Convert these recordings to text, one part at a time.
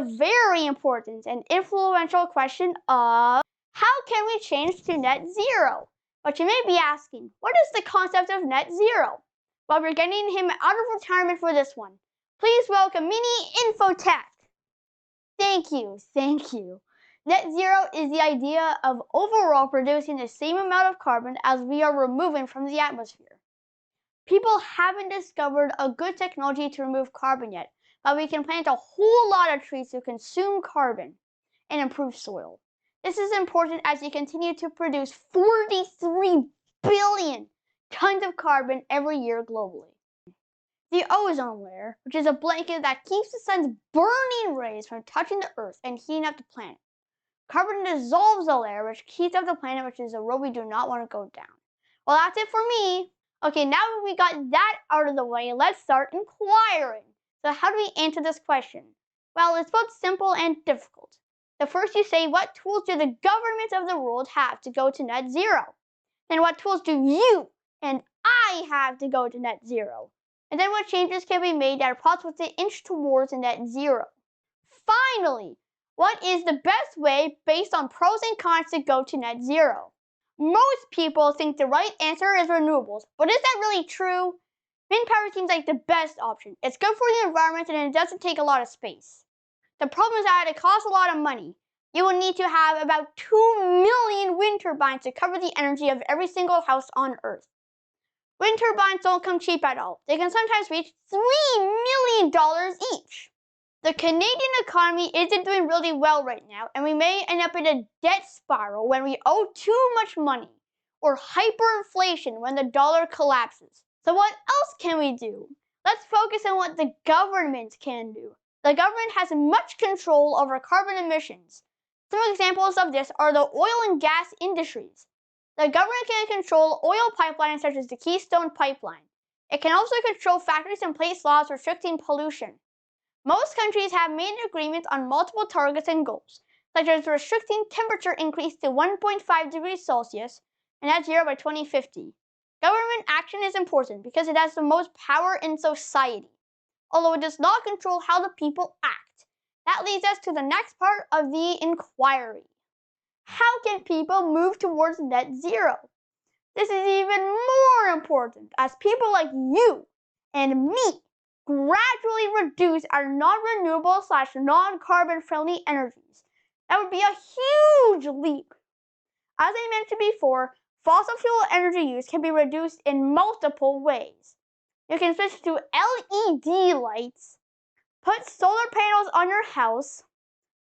the very important and influential question of how can we change to net zero? But you may be asking, what is the concept of net zero? Well, we're getting him out of retirement for this one. Please welcome Minitek. Thank you. Net zero is the idea of overall producing the same amount of carbon as we are removing from the atmosphere. People haven't discovered a good technology to remove carbon yet, but we can plant a whole lot of trees to consume carbon and improve soil. This is important as we continue to produce 43 billion tons of carbon every year globally. The ozone layer, which is a blanket that keeps the sun's burning rays from touching the earth and heating up the planet. Carbon dissolves the layer, which heats up the planet, which is a road we do not want to go down. Well, that's it for me. Okay, now that we got that out of the way, let's start inquiring. So how do we answer this question? Well, it's both simple and difficult. So first you say, what tools do the governments of the world have to go to net zero? Then what tools do you and I have to go to net zero? And then what changes can be made that are possible to inch towards net zero? Finally, what is the best way based on pros and cons to go to net zero? Most people think the right answer is renewables, but is that really true? Wind power seems like the best option. It's good for the environment and it doesn't take a lot of space. The problem is that it costs a lot of money. You will need to have about 2 million wind turbines to cover the energy of every single house on Earth. Wind turbines don't come cheap at all. They can sometimes reach $3 million each. The Canadian economy isn't doing really well right now, and we may end up in a debt spiral when we owe too much money, or hyperinflation when the dollar collapses. So what else can we do? Let's focus on what the government can do. The government has much control over carbon emissions. Some examples of this are the oil and gas industries. The government can control oil pipelines such as the Keystone Pipeline. It can also control factories and place laws restricting pollution. Most countries have made agreements on multiple targets and goals, such as restricting temperature increase to 1.5 degrees Celsius and net zero by 2050. Government action is important because it has the most power in society, although it does not control how the people act. That leads us to the next part of the inquiry. How can people move towards net zero? This is even more important as people like you and me gradually reduce our non-renewable / non-carbon friendly energies. That would be a huge leap. As I mentioned before, fossil fuel energy use can be reduced in multiple ways. You can switch to LED lights, put solar panels on your house,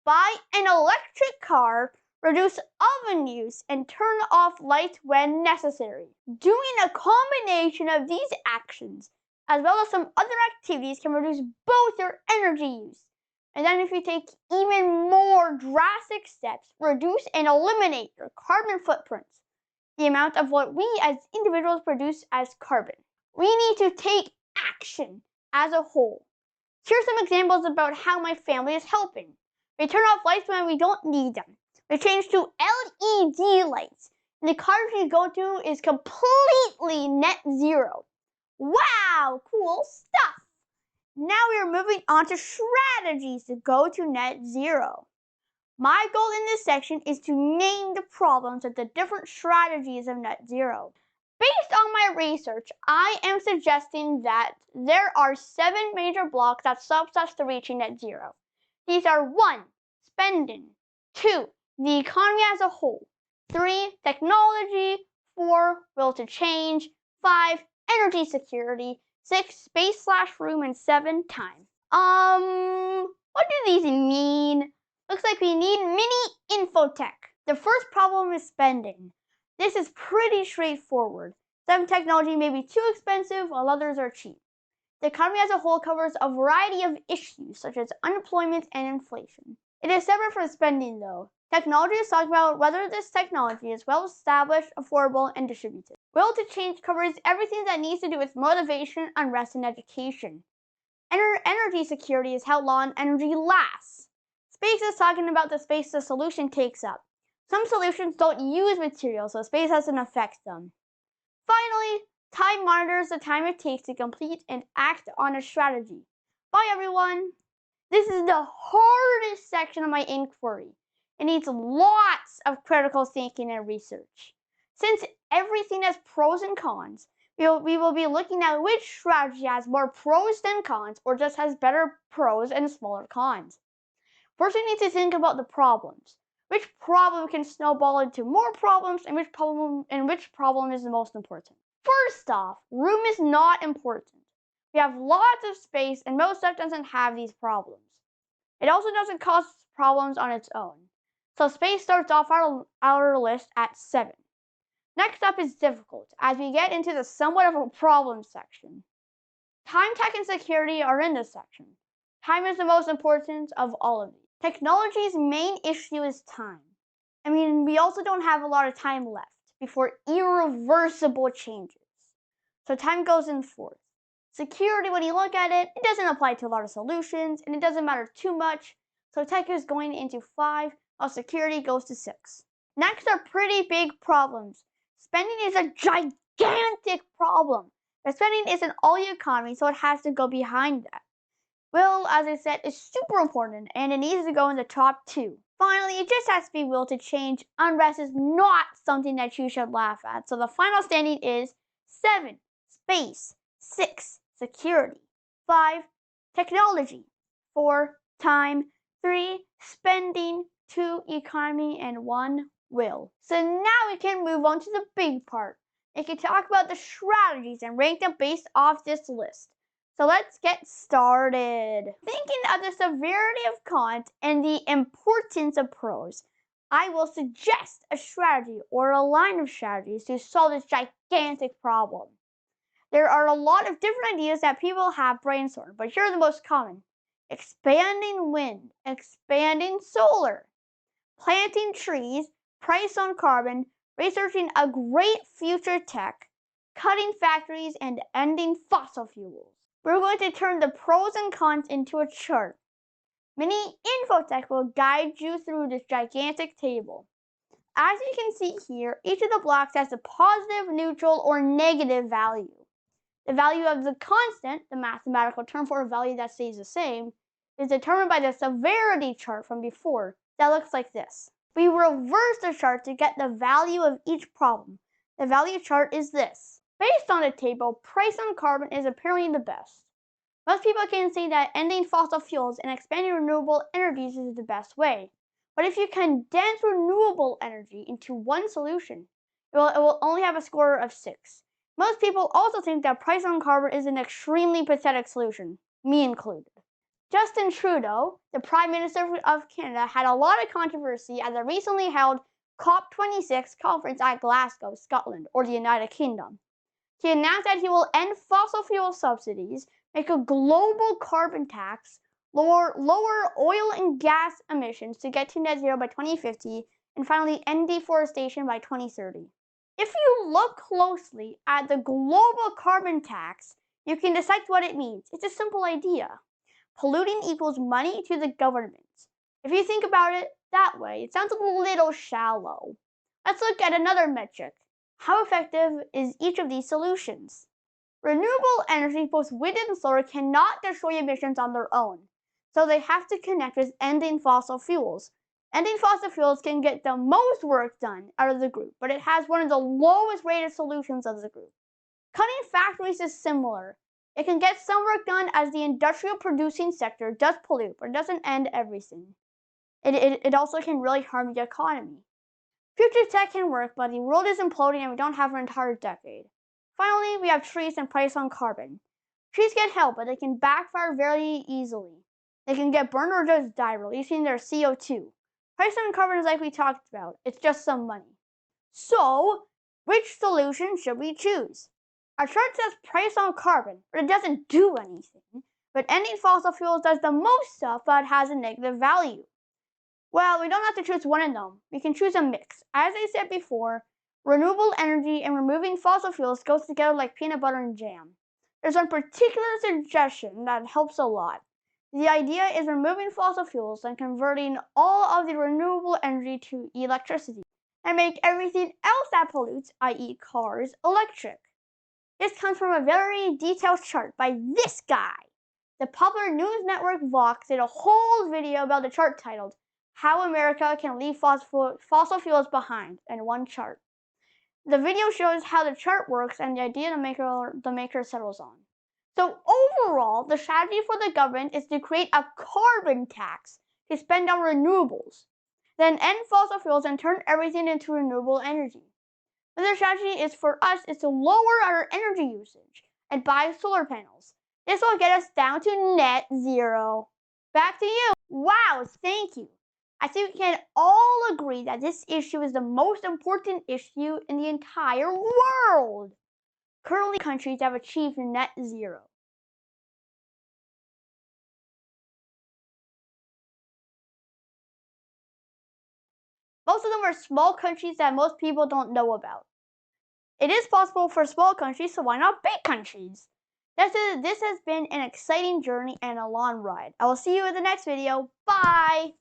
buy an electric car, reduce oven use, and turn off lights when necessary. Doing a combination of these actions as well as some other activities can reduce both your energy use. And then if you take even more drastic steps, reduce and eliminate your carbon footprints, the amount of what we as individuals produce as carbon. We need to take action as a whole. Here's some examples about how my family is helping. We turn off lights when we don't need them. We change to LED lights. And the car we go to is completely net zero. Wow, cool stuff! Now we are moving on to strategies to go to net zero. My goal in this section is to name the problems with the different strategies of net zero. Based on my research, I am suggesting that there are 7 major blocks that stops us to reaching net zero. These are 1. Spending, 2. The economy as a whole, 3. Technology, 4. Will to change, 5. Energy security, 6. Space / room, and 7. Time. What do these mean? Looks like we need Minitek. The first problem is spending. This is pretty straightforward. Some technology may be too expensive while others are cheap. The economy as a whole covers a variety of issues such as unemployment and inflation. It is separate from spending though. Technology is talking about whether this technology is well established, affordable, and distributed. Will to change covers everything that needs to do with motivation, unrest, and education. Energy security is how long energy lasts. Space is talking about the space the solution takes up. Some solutions don't use materials, so space doesn't affect them. Finally, time monitors the time it takes to complete and act on a strategy. Bye everyone! This is the hardest section of my inquiry. It needs lots of critical thinking and research. Since everything has pros and cons, we will be looking at which strategy has more pros than cons or just has better pros and smaller cons. First, we need to think about the problems. Which problem can snowball into more problems and which problem is the most important? First off, room is not important. We have lots of space and most stuff doesn't have these problems. It also doesn't cause problems on its own. So space starts off our list at 7. Next up is difficult, as we get into the somewhat of a problem section. Time, tech, and security are in this section. Time is the most important of all of these. Technology's main issue is time. I mean, we also don't have a lot of time left before irreversible changes. So time goes in 4th. Security, when you look at it, it doesn't apply to a lot of solutions, and it doesn't matter too much. So tech is going into 5, while security goes to 6. Next are pretty big problems. Spending is a gigantic problem. But spending isn't all the economy, so it has to go behind that. Will, as I said, is super important, and it needs to go in the top 2. Finally, it just has to be will to change. Unrest is not something that you should laugh at. So the final standing is 7, space, 6, security, 5, technology, 4, time, 3, spending, 2, economy, and 1, will. So now we can move on to the big part. We can talk about the strategies and rank them based off this list. So let's get started. Thinking of the severity of cons and the importance of pros, I will suggest a strategy or a line of strategies to solve this gigantic problem. There are a lot of different ideas that people have brainstormed, but here are the most common. Expanding wind, expanding solar, planting trees, price on carbon, researching a great future tech, cutting factories, and ending fossil fuels. We're going to turn the pros and cons into a chart. Mini Infotech will guide you through this gigantic table. As you can see here, each of the blocks has a positive, neutral, or negative value. The value of the constant, the mathematical term for a value that stays the same, is determined by the severity chart from before that looks like this. We reverse the chart to get the value of each problem. The value chart is this. Based on the table, price on carbon is apparently the best. Most people can say that ending fossil fuels and expanding renewable energies is the best way. But if you condense renewable energy into one solution, it will only have a score of 6. Most people also think that price on carbon is an extremely pathetic solution, me included. Justin Trudeau, the Prime Minister of Canada, had a lot of controversy at the recently held COP26 conference at Glasgow, Scotland, or the United Kingdom. He announced that he will end fossil fuel subsidies, make a global carbon tax, lower oil and gas emissions to get to net zero by 2050, and finally end deforestation by 2030. If you look closely at the global carbon tax, you can decide what it means. It's a simple idea. Polluting equals money to the government. If you think about it that way, it sounds a little shallow. Let's look at another metric. How effective is each of these solutions? Renewable energy, both wind and solar, cannot destroy emissions on their own, so they have to connect with ending fossil fuels. Ending fossil fuels can get the most work done out of the group, but it has one of the lowest rated solutions of the group. Cutting factories is similar. It can get some work done as the industrial producing sector does pollute, but it doesn't end everything. It also can really harm the economy. Future tech can work, but the world is imploding and we don't have an entire decade. Finally, we have trees and price on carbon. Trees get help, but they can backfire very easily. They can get burned or just die, releasing their CO2. Price on carbon is like we talked about. It's just some money. So, which solution should we choose? Our chart says price on carbon, but it doesn't do anything. But ending fossil fuels does the most stuff, but has a negative value. Well, we don't have to choose one of them. We can choose a mix. As I said before, renewable energy and removing fossil fuels goes together like peanut butter and jam. There's one particular suggestion that helps a lot. The idea is removing fossil fuels and converting all of the renewable energy to electricity and make everything else that pollutes, i.e. cars, electric. This comes from a very detailed chart by this guy. The popular news network Vox did a whole video about the chart titled, How America Can Leave Fossil Fuels Behind, in one chart. The video shows how the chart works and the idea the maker settles on. So overall, the strategy for the government is to create a carbon tax to spend on renewables, then end fossil fuels and turn everything into renewable energy. Another strategy is for us is to lower our energy usage and buy solar panels. This will get us down to net zero. Back to you. Wow, thank you. I think we can all agree that this issue is the most important issue in the entire world. Currently, countries have achieved net zero. Most of them are small countries that most people don't know about. It is possible for small countries, so why not big countries? This has been an exciting journey and a long ride. I will see you in the next video. Bye!